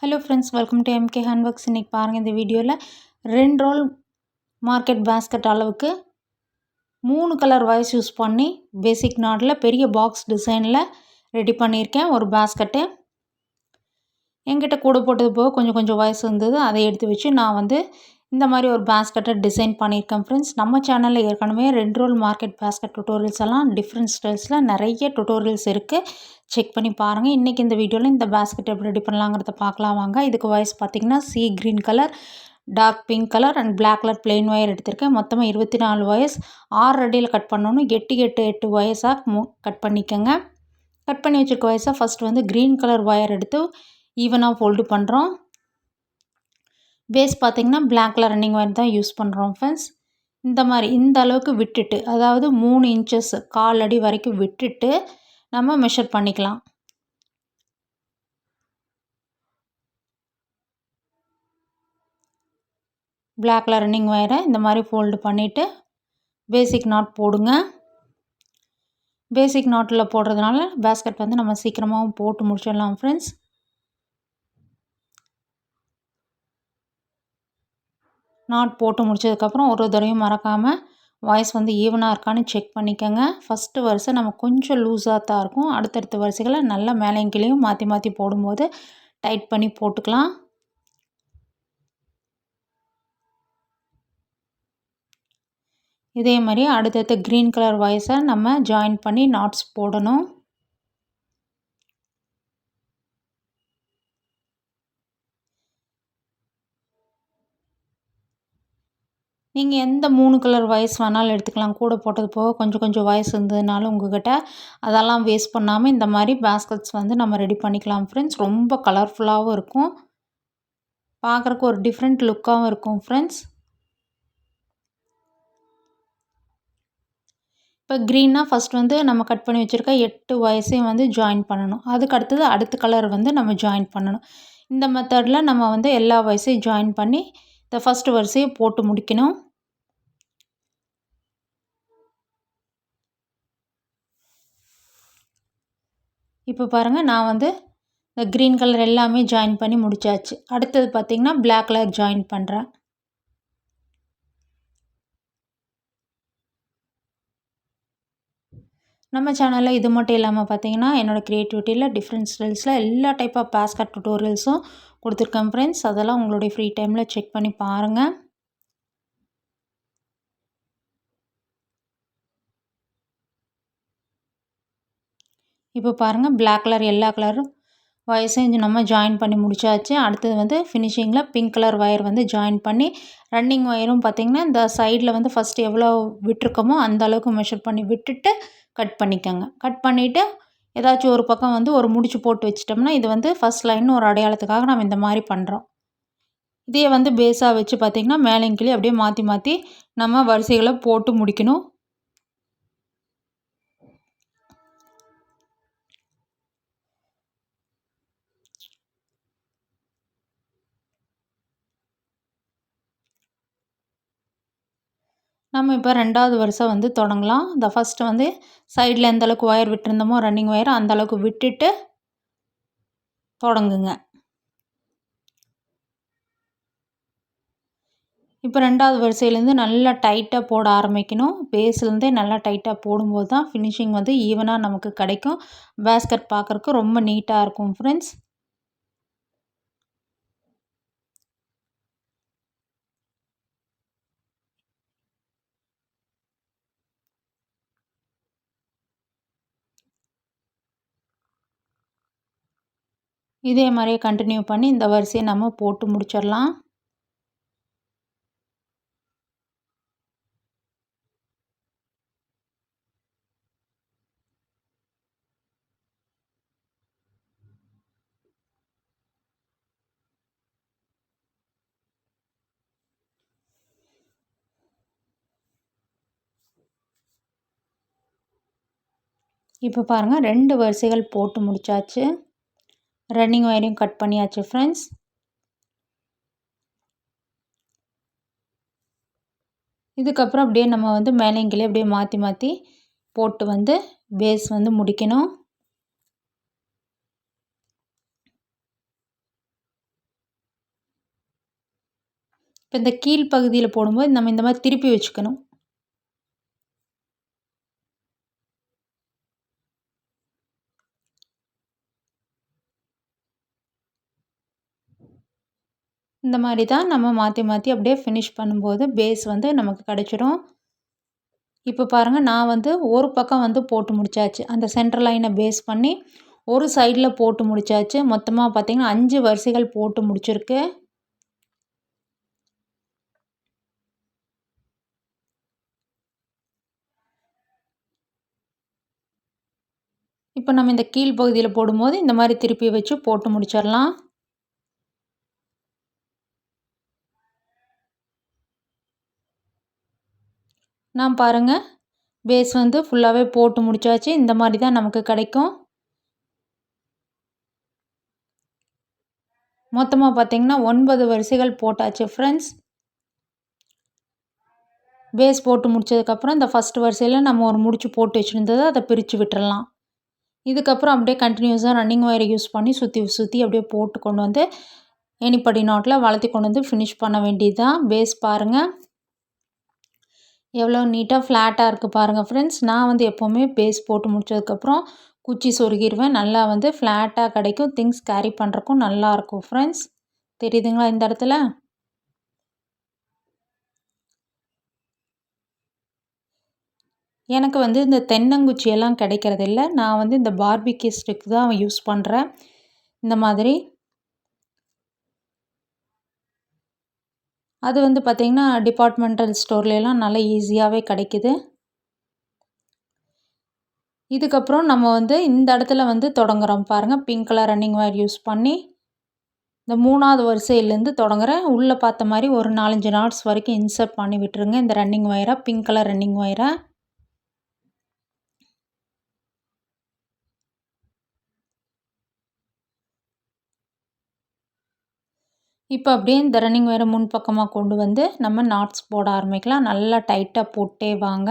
Hello friends, welcome to MK hand works. இன்றைக்கி பாருங்கள், இந்த வீடியோவில் 2 ரோல் மார்க்கெட் பேஸ்கெட் அளவுக்கு 3 கலர் வயர்ஸ் யூஸ் பண்ணி பேசிக் நாட்டில் பெரிய பாக்ஸ் டிசைனில் ரெடி பண்ணியிருக்கேன். ஒரு பேஸ்கெட்டு என்கிட்ட கூட போட்டது போக கொஞ்சம் வயசு இருந்தது, அதை எடுத்து வச்சு நான் இந்த மாதிரி ஒரு பேஸ்கெட்டை டிசைன் பண்ணியிருக்கேன். ஃப்ரெண்ட்ஸ், நம்ம சேனலில் ஏற்கனவே 2 ரோல் மார்க்கெட் பேஸ்கெட் டுட்டோரியல்ஸ் எல்லாம் டிஃப்ரெண்ட் ஸ்டைல்ஸில் நிறைய டுட்டோரியல்ஸ் இருக்குது, செக் பண்ணி பாருங்கள். இன்றைக்கி இந்த வீடியோவில் இந்த பேஸ்கெட் எப்படி ரெடி பண்ணலாங்கிறத பார்க்கலாம் வாங்க. இதுக்கு வயசு பார்த்திங்கன்னா sea green colour, dark pink colour and black colour plain wire எடுத்திருக்கேன். மொத்தமாக 24 வயர்ஸ் 6 அடியில் கட் பண்ணணும். 8 வயசாக கட் பண்ணிக்கோங்க. கட் பண்ணி வச்சுருக்க வயசாக ஃபஸ்ட்டு க்ரீன் கலர் ஒயர் எடுத்து ஈவனாக ஃபோல்டு பண்ணுறோம். பேஸ் பார்த்திங்கன்னா பிளாக் கலர் ரன்னிங் ஒயர் தான் யூஸ் பண்ணுறோம். ஃப்ரெண்ட்ஸ், இந்த அளவுக்கு விட்டுட்டு, அதாவது 3 இன்ச்சஸ் 1/4 அடி வரைக்கும் விட்டுட்டு நம்ம மெஷர் பண்ணிக்கலாம். பிளாக் கலர் ரன்னிங் ஒயரை இந்த மாதிரி ஃபோல்டு பண்ணிவிட்டு பேசிக் நாட் போடுங்க. பேசிக் நாட்டில் போடுறதுனால பேஸ்கெட் நம்ம சீக்கிரமாகவும் போட்டு முடிச்சிடலாம். ஃப்ரெண்ட்ஸ், நாட் போட்டு முடிச்சதுக்கப்புறம் ஒரு தடவையும் மறக்காமல் வாய்ஸ் ஈவனாக இருக்கான்னு செக் பண்ணிக்கோங்க. ஃபஸ்ட்டு வரிசை நம்ம கொஞ்சம் லூஸாக தான் இருக்கும். அடுத்தடுத்த வரிசைகளை நல்லா மேலேயும் கீழேயும் மாற்றி போடும்போது டைட் பண்ணி போட்டுக்கலாம். இதே மாதிரி அடுத்தடுத்த க்ரீன் கலர் வாய்ஸை நம்ம ஜாயின் பண்ணி நாட்ஸ் போடணும். நீங்கள் எந்த 3 கலர் வயசு வேணாலும் எடுத்துக்கலாம். கூட போட்டது போக கொஞ்சம் வயசு இருந்ததுனாலும் உங்கள்கிட்ட அதெல்லாம் வேஸ்ட் பண்ணாமல் இந்த மாதிரி பேஸ்கெட்ஸ் நம்ம ரெடி பண்ணிக்கலாம். ஃப்ரெண்ட்ஸ், ரொம்ப கலர்ஃபுல்லாகவும் இருக்கும், பார்க்குறக்கு ஒரு டிஃப்ரெண்ட் லுக்காகவும் இருக்கும். ஃப்ரெண்ட்ஸ், இப்போ க்ரீன்னா ஃபஸ்ட் நம்ம கட் பண்ணி வச்சுருக்க 8 வயசையும் ஜாயின் பண்ணணும். அதுக்கு அடுத்தது அடுத்த கலர் நம்ம ஜாயின் பண்ணணும். இந்த மெத்தடில் நம்ம எல்லா வயசையும் ஜாயின் பண்ணி இந்த ஃபஸ்ட்டு வரிசையை போட்டு முடிக்கணும். இப்போ பாருங்கள், நான் இந்த க்ரீன் கலர் எல்லாமே ஜாயின் பண்ணி முடித்தாச்சு. அடுத்தது பார்த்திங்கன்னா பிளாக் கலர் ஜாயின் பண்ணுறேன். நம்ம சேனலில் இது மட்டும் இல்லாமல் பார்த்திங்கன்னா என்னோடய க்ரியேட்டிவிட்டியில் டிஃப்ரெண்ட் ஸ்டைல்ஸில் எல்லா டைப் ஆஃப் பேஸ்கெட் டுட்டோரியல்ஸும் கொடுத்துருக்கேன். ஃப்ரெண்ட்ஸ், அதெல்லாம் உங்களுடைய ஃப்ரீ டைமில் செக் பண்ணி பாருங்கள். இப்போ பாருங்கள், பிளாக் கலர் எல்லா கலரும் வயசையும் நம்ம ஜாயின் பண்ணி முடிச்சாச்சு. அடுத்தது ஃபினிஷிங்கில் பிங்க் கலர் ஒயர் ஜாயின் பண்ணி ரன்னிங் ஒயரும் பார்த்திங்கன்னா இந்த சைடில் ஃபஸ்ட்டு எவ்வளோ விட்டுருக்கோமோ அந்த அளவுக்கு மெஷர் பண்ணி விட்டுட்டு கட் பண்ணிக்கோங்க. கட் பண்ணிவிட்டு ஏதாச்சும் ஒரு பக்கம் ஒரு முடிச்சு போட்டு வச்சிட்டோம்னா இது ஃபஸ்ட் லைன் ஒரு அடையாளத்துக்காக நம்ம இந்த மாதிரி பண்ணுறோம். இதே பேஸாக வச்சு பார்த்திங்கன்னா மேலேயும் கீழே அப்படியே மாற்றி நம்ம வரிசைகளை போட்டு முடிக்கணும். நம்ம இப்போ 2வது வரிசை தொடங்கலாம். இந்த ஃபஸ்ட்டு சைடில் எந்த அளவுக்கு ஒயர் விட்டுருந்தோமோ ரன்னிங் ஒயர் அந்த அளவுக்கு விட்டுட்டு தொடங்குங்க. இப்போ 2வது வரிசையிலேருந்து நல்லா டைட்டாக போட ஆரம்பிக்கணும். பேஸ்லேருந்தே நல்லா டைட்டாக போடும்போது தான் ஃபினிஷிங் ஈவனாக நமக்கு கிடைக்கும். பேஸ்கெட் பார்க்குறக்கு ரொம்ப நீட்டாக இருக்கும். ஃப்ரெண்ட்ஸ், இதே மாதிரியே கண்டினியூ பண்ணி இந்த வரிசையை நம்ம போட்டு முடிச்சிடலாம். இப்போ பாருங்கள், 2 வரிசைகள் போட்டு முடித்தாச்சு. ரன்னிங் ஒயரையும் கட் பண்ணியாச்சு. ஃப்ரெண்ட்ஸ், இதுக்கப்புறம் அப்படியே நம்ம மேலேயும் கீழே அப்படியே மாற்றி போட்டு பேஸ் முடிக்கணும். இப்போ இந்த கீழ் பகுதியில் போடும்போது நம்ம இந்த மாதிரி திருப்பி வச்சுக்கணும். இந்த மாதிரி தான் நம்ம மாற்றி மாற்றி அப்படியே ஃபினிஷ் பண்ணும்போது பேஸ் வந்து நமக்கு கிடச்சிடும். இப்போ பாருங்கள், நான் வந்து ஒரு பக்கம் வந்து போட்டு முடிச்சாச்சு. அந்த சென்டர் லைனை பேஸ் பண்ணி ஒரு சைடில் போட்டு முடிச்சாச்சு. மொத்தமாக பார்த்திங்கன்னா 5 வரிசைகள் போட்டு முடிச்சிருக்கு. இப்போ நம்ம இந்த கீழ் பகுதியில் போடும்போது இந்த மாதிரி திருப்பி வச்சு போட்டு முடிச்சிடலாம். நான் பாருங்கள், பேஸ் வந்து ஃபுல்லாகவே போட்டு முடிச்சாச்சு. இந்த மாதிரி தான் நமக்கு கிடைக்கும். மொத்தமாக பார்த்திங்கன்னா 9 வரிசைகள் போட்டாச்சு ஃப்ரெண்ட்ஸ். பேஸ் போட்டு முடிச்சதுக்கப்புறம் இந்த ஃபஸ்ட் வரிசையில் நம்ம ஒரு முடிச்சு போட்டு வச்சுருந்ததை அதை பிரித்து விட்டுறலாம். இதுக்கப்புறம் அப்படியே கண்டினியூஸாக ரன்னிங் ஒயரை யூஸ் பண்ணி சுற்றி சுற்றி அப்படியே போட்டு கொண்டு வந்து ஏணிப்படி நாட்டில் வளர்த்தி கொண்டு வந்து ஃபினிஷ் பண்ண வேண்டியது தான். பேஸ் பாருங்கள் எவ்வளோ நீட்டாக ஃப்ளாட்டாக இருக்குது பாருங்கள் ஃப்ரெண்ட்ஸ். நான் வந்து எப்போவுமே பேஸ் போட்டு முடிச்சதுக்கப்புறம் குச்சி சொருகிடுவேன். நல்லா வந்து ஃப்ளாட்டாக கிடைக்கும். திங்ஸ் கேரி பண்ணுறக்கும் நல்லாயிருக்கும் ஃப்ரெண்ட்ஸ். தெரியுதுங்களா இந்த இடத்துல? எனக்கு வந்து இந்த தென்னங்குச்சியெல்லாம் கிடைக்கிறதில்ல. நான் வந்து இந்த பார்பிக்யூ ஸ்டிக் தான் யூஸ் பண்ணுறேன். இந்த மாதிரி அது வந்து பார்த்திங்கன்னா டிபார்ட்மெண்டல் ஸ்டோர்லலாம் நல்லா ஈஸியாகவே கிடைக்கிது. இதுக்கப்புறம் நம்ம வந்து இந்த இடத்துல வந்து தொடங்குறோம் பாருங்கள். Pink colour running wire use பண்ணி இந்த 3வது வரிசையிலேருந்து தொடங்குறேன். உள்ளே பார்த்த மாதிரி ஒரு 4-5 நாட்ஸ் வரைக்கும் இன்சர்ட் பண்ணி விட்டுருங்க இந்த ரன்னிங் ஒயரை, பிங்க் கலர் ரன்னிங் ஒயரை. இப்போ அப்படியே இந்த ரன்னிங் ஒயரை முன் பக்கமாக கொண்டு வந்து நம்ம நாட்ஸ் போட ஆரம்பிக்கலாம். நல்லா டைட்டாக போட்டே வாங்க.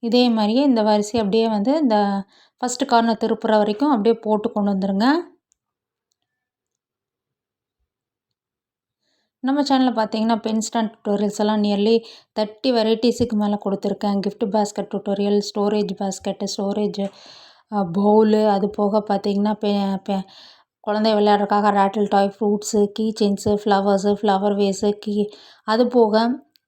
இதே மாதிரியே இந்த வரிசை அப்படியே வந்து இந்த ஃபஸ்ட்டு கார்னர் திருப்புற வரைக்கும் அப்படியே போட்டு கொண்டு வந்துடுங்க. நம்ம சேனலில் பார்த்தீங்கன்னா பென் ஸ்டாண்ட் டுட்டோரியல்ஸ் எல்லாம் நியர்லி 30 வெரைட்டிஸுக்கு மேலே கொடுத்துருக்கேன். Gift basket tutorial, storage basket, storage bowl, அது போக பார்த்தீங்கன்னா குழந்தை விளையாடுறதுக்காக rattle toy, fruits, key chains, flowers, flower vase, அது போக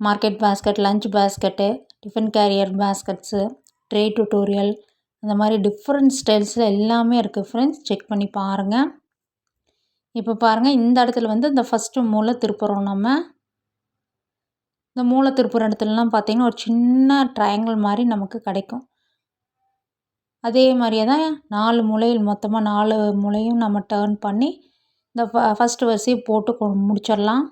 market basket, lunch basket, tiffin carrier baskets, tray tutorial, அந்த மாதிரி டிஃப்ரெண்ட் ஸ்டைல்ஸில் எல்லாமே இருக்குது ஃப்ரெண்ட்ஸ். செக் பண்ணி பாருங்கள். இப்போ பாருங்கள், இந்த இடத்துல வந்து இந்த ஃபஸ்ட்டு மூலை திருப்புறோம் நம்ம. இந்த மூலை திருப்புற இடத்துலலாம் பார்த்திங்கன்னா ஒரு சின்ன ட்ரையாங்கிள் மாதிரி நமக்கு கிடைக்கும். அதே மாதிரியே தான் 4 மூலையில் மொத்தமாக 4 மூலையும் நம்ம டர்ன் பண்ணி இந்த ஃபஸ்ட்டு வரிசையை போட்டு முடிச்சிடலாம்.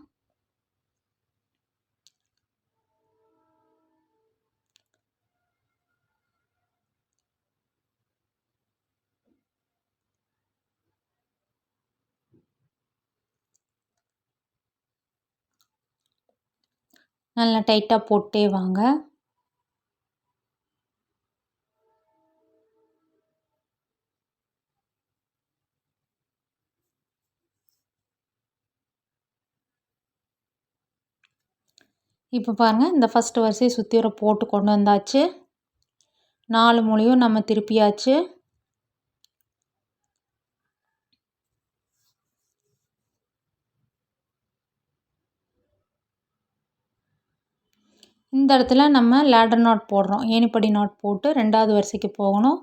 நல்லா டைட்டாக போட்டே வாங்க. இப்போ பாருங்கள், இந்த ஃபஸ்ட்டு வரிசையை சுற்றி வர போட்டு கொண்டு வந்தாச்சு. 4 மூலையும் நம்ம திருப்பியாச்சு. இந்த இடத்துல நம்ம லேடர் நாட் போடுறோம். ஏணிப்படி நாட் போட்டு 2வது வரிசைக்கு போகணும்.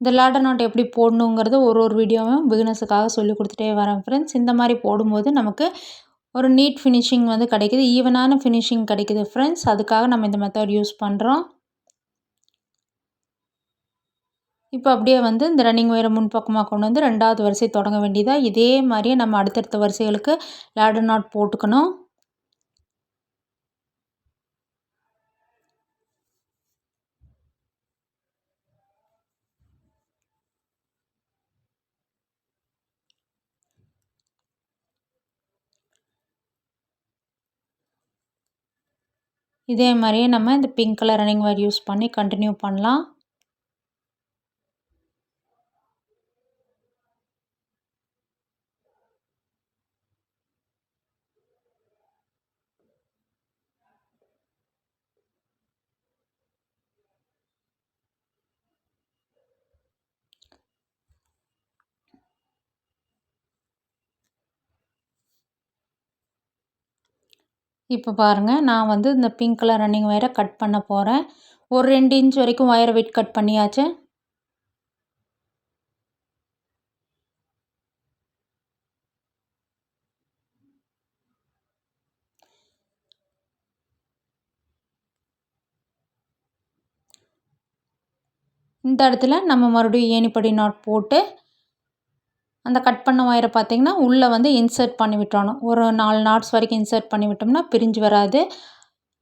இந்த லேடர் நாட் எப்படி போடணுங்கிறது ஒரு வீடியோவும் பிகினர்ஸுக்காக சொல்லி கொடுத்துட்டே வரேன் ஃப்ரெண்ட்ஸ். இந்த மாதிரி போடும்போது நமக்கு ஒரு நீட் ஃபினிஷிங் வந்து கிடைக்கிது, ஈவனான ஃபினிஷிங் கிடைக்கிது ஃப்ரெண்ட்ஸ். அதுக்காக நம்ம இந்த மெத்தட் யூஸ் பண்ணுறோம். இப்போ அப்படியே வந்து இந்த ரன்னிங் ஒயரை முன்பக்கமாக கொண்டு வந்து 2வது வரிசை தொடங்க வேண்டியதாக. இதே மாதிரியே நம்ம அடுத்தடுத்த வரிசைகளுக்கு லேடர் நாட் போட்டுக்கணும். இதே மாதிரியே நம்ம இந்த pink colour running wire use பண்ணி கண்டினியூ பண்ணலாம். இப்போ பாருங்கள், நான் வந்து இந்த பிங்க் கலர் ரன்னிங் ஒயரை கட் பண்ண போகிறேன். ஒரு 2 இன்ச் வரைக்கும் ஒயரை விட்டு கட் பண்ணியாச்சு. இந்த இடத்துல நம்ம மறுபடியும் ஏணிப்படி நாட் போட்டு அந்த கட் பண்ண ஒயரை பார்த்திங்கன்னா உள்ளே வந்து இன்சர்ட் பண்ணி விட்டணும். ஒரு 4 நாட்ஸ் வரைக்கும் இன்சர்ட் பண்ணி விட்டோம்னா பிரிஞ்சு வராது.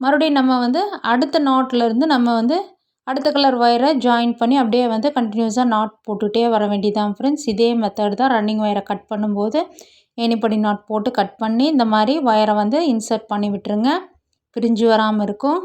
மறுபடியும் நம்ம வந்து அடுத்த நாட்லேருந்து நம்ம வந்து அடுத்த கலர் ஒயரை ஜாயின் பண்ணி அப்படியே வந்து கண்டினியூஸாக நாட் போட்டுகிட்டே வர வேண்டியதான் ஃப்ரெண்ட்ஸ். இதே மெத்தட் தான் ரன்னிங் ஒயரை கட் பண்ணும்போது ஏணிப்படி நாட் போட்டு கட் பண்ணி இந்த மாதிரி ஒயரை வந்து இன்சர்ட் பண்ணி விட்டுருங்க. பிரிஞ்சு வராமல் இருக்கும்.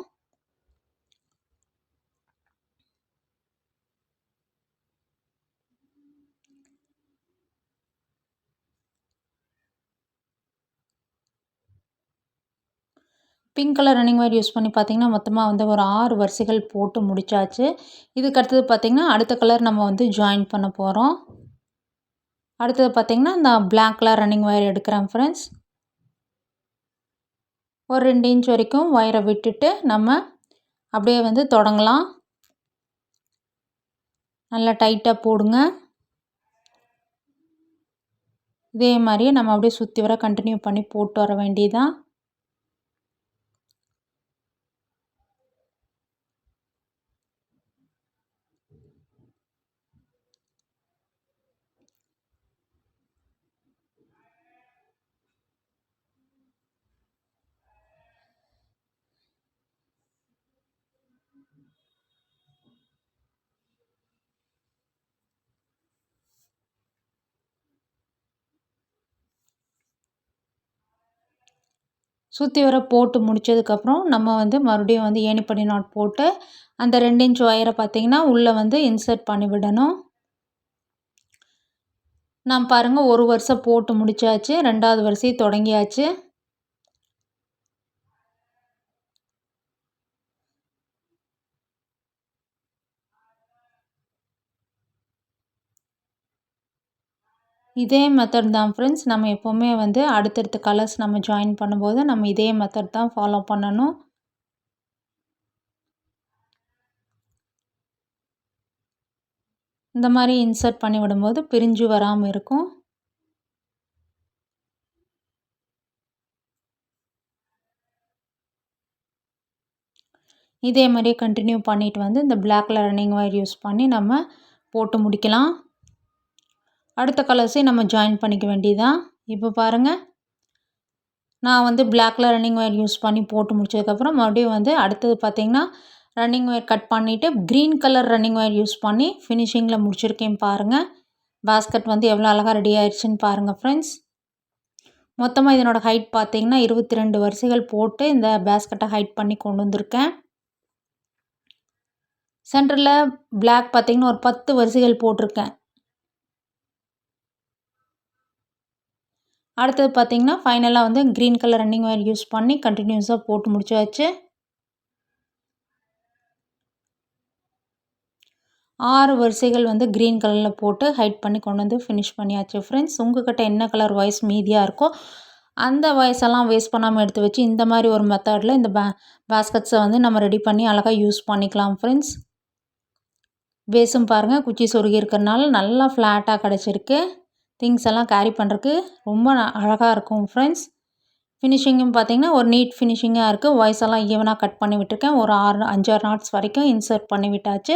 Pink colour running wire use பண்ணி பார்த்திங்கன்னா மொத்தமாக வந்து ஒரு 6 வரிசைகள் போட்டு முடிச்சாச்சு. இதுக்கு அடுத்தது பார்த்திங்கன்னா அடுத்த கலர் நம்ம வந்து ஜாயின் பண்ண போகிறோம். அடுத்தது பார்த்திங்கன்னா இந்த பிளாக் கலர் ரன்னிங் ஒயர் எடுக்கிறேன் ஃப்ரெண்ட்ஸ். ஒரு 2 இன்ச் வரைக்கும் ஒயரை விட்டுட்டு நம்ம அப்படியே வந்து தொடங்கலாம். நல்லா டைட்டாக போடுங்க. இதே மாதிரியே நம்ம அப்படியே சுற்றி வர கண்டினியூ பண்ணி போட்டு வர வேண்டியதான். சுற்றி வர போட்டு முடித்ததுக்கப்புறம் நம்ம வந்து மறுபடியும் வந்து ஏணிப்படி நாட் போட்டு அந்த 2 இன்ச் ஒயரை பார்த்திங்கன்னா உள்ளே வந்து இன்சர்ட் பண்ணி விடணும். நான் பாருங்கள் ஒரு வரிசை போட்டு முடித்தாச்சு. 2வது வரிசை தொடங்கியாச்சு. இதே மெத்தட் தான் ஃப்ரெண்ட்ஸ். நம்ம எப்போவுமே வந்து அடுத்தடுத்த கலர்ஸ் நம்ம ஜாயின் பண்ணும்போது நம்ம இதே மெத்தட் தான் ஃபாலோ பண்ணணும். இந்த மாதிரி இன்சர்ட் பண்ணி விடும்போது பிரிஞ்சு வராமல் இருக்கும். இதே மாதிரியே கண்டினியூ பண்ணிட்டு வந்து இந்த black colour running wire use பண்ணி நம்ம போட்டு முடிக்கலாம். அடுத்த கலர்ஸையும் நம்ம ஜாயின் பண்ணிக்க வேண்டியதான். இப்போ பாருங்கள், நான் வந்து black colour running wire use பண்ணி போட்டு முடிச்சதுக்கப்புறம் மறுபடியும் வந்து அடுத்தது பார்த்திங்கன்னா ரன்னிங் ஒயர் கட் பண்ணிவிட்டு green colour running wire use பண்ணி ஃபினிஷிங்கில் முடிச்சிருக்கேன் பாருங்கள். பாஸ்கெட் வந்து எவ்வளோ அழகாக ரெடி ஆயிடுச்சுன்னு பாருங்கள் ஃப்ரெண்ட்ஸ். மொத்தமாக இதனோட ஹைட் பார்த்திங்கன்னா 22 வரிசைகள் போட்டு இந்த பாஸ்கெட்டை ஹைட் பண்ணி கொண்டு வந்திருக்கேன். சென்டரில் பிளாக் பார்த்திங்கன்னா ஒரு 10 வரிசைகள் போட்டிருக்கேன். அடுத்தது பார்த்திங்கன்னா ஃபைனலாக வந்து green colour running wire use பண்ணி கண்டினியூஸாக போட்டு முடிச்சாச்சு. 6 வரிசைகள் வந்து க்ரீன் கலரில் போட்டு ஹைட் பண்ணி கொண்டு வந்து ஃபினிஷ் பண்ணியாச்சு ஃப்ரெண்ட்ஸ். உங்கள்கிட்ட என்ன கலர் வாய்ஸ் மீதியாக இருக்கோ அந்த வாய்ஸெல்லாம் வேஸ்ட் பண்ணாமல் எடுத்து வச்சு இந்த மாதிரி ஒரு மெத்தடில் இந்த பாஸ்கெட்ஸை வந்து நம்ம ரெடி பண்ணி அழகாக யூஸ் பண்ணிக்கலாம் ஃப்ரெண்ட்ஸ். பேஸும் பாருங்கள் குச்சி சொருகி இருக்கிறனால நல்லா ஃப்ளாட்டாக கிடச்சிருக்கு. திங்ஸ் எல்லாம் கேரி பண்ணுறதுக்கு ரொம்ப அழகாக இருக்கும் ஃப்ரெண்ட்ஸ். ஃபினிஷிங்கும் பார்த்திங்கன்னா ஒரு நீட் ஃபினிஷிங்காக இருக்குது. வாய்ஸ் எல்லாம் ஈவனாக கட் பண்ணி விட்டுருக்கேன். ஒரு 5-6 நாட்ஸ் வரைக்கும் இன்சர்ட் பண்ணி விட்டாச்சு.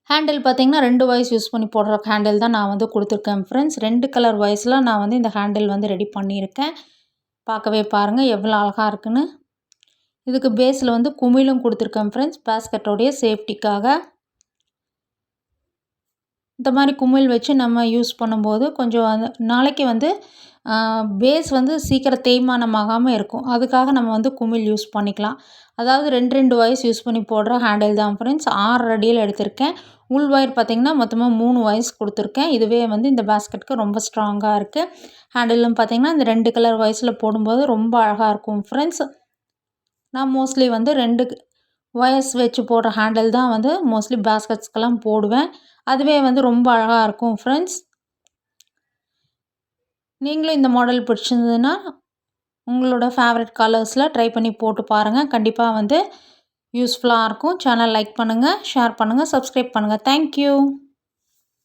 ஹேண்டில் பார்த்திங்கன்னா 2 வாய்ஸ் யூஸ் பண்ணி போடுற ஹேண்டில் தான் நான் வந்து கொடுத்துருக்கேன் ஃப்ரெண்ட்ஸ். 2 கலர் வாய்ஸில் நான் வந்து இந்த ஹேண்டில் வந்து ரெடி பண்ணியிருக்கேன். பார்க்கவே பாருங்கள் எவ்வளோ அழகாக இருக்குன்னு. இதுக்கு பேஸில் வந்து குமிழும் கொடுத்துருக்கேன் ஃப்ரெண்ட்ஸ் பாஸ்கெட்டோடைய சேஃப்டிக்காக. இந்த மாதிரி குமிழ் வச்சு நம்ம யூஸ் பண்ணும்போது கொஞ்சம் நாளைக்கு வந்து பேஸ் வந்து சீக்கிரம் தேய்மானமாகாமல் இருக்கும். அதுக்காக நம்ம வந்து குமிழ் யூஸ் பண்ணிக்கலாம். அதாவது 2 வயர்ஸ் யூஸ் பண்ணி போடுற ஹேண்டில் தான் ஃப்ரெண்ட்ஸ். 6 அடியில் எடுத்திருக்கேன். உள் ஒயர் பார்த்திங்கன்னா மொத்தமாக 3 வயர்ஸ் கொடுத்துருக்கேன். இதுவே வந்து இந்த பேஸ்கெட்டுக்கு ரொம்ப ஸ்ட்ராங்காக இருக்குது. ஹேண்டிலும் பார்த்திங்கன்னா இந்த 2 கலர் வயர்ஸில் போடும்போது ரொம்ப அழகாக இருக்கும் ஃப்ரெண்ட்ஸ். நான் மோஸ்ட்லி வந்து 2 வயர்ஸ் வச்சு போடுற ஹேண்டில் தான் வந்து மோஸ்ட்லி பேஸ்கெட்ஸ்க்கெல்லாம் போடுவேன். அதுவே வந்து ரொம்ப அழகாக இருக்கும் ஃப்ரெண்ட்ஸ். நீங்களும் இந்த மாடல் பிடிச்சிருந்ததுன்னா உங்களோட ஃபேவரட் கலர்ஸில் ட்ரை பண்ணி போட்டு பாருங்கள். கண்டிப்பாக வந்து யூஸ்ஃபுல்லாக இருக்கும். சேனல் லைக் பண்ணுங்கள், ஷேர் பண்ணுங்கள், சப்ஸ்கிரைப் பண்ணுங்கள். தேங்க்யூ.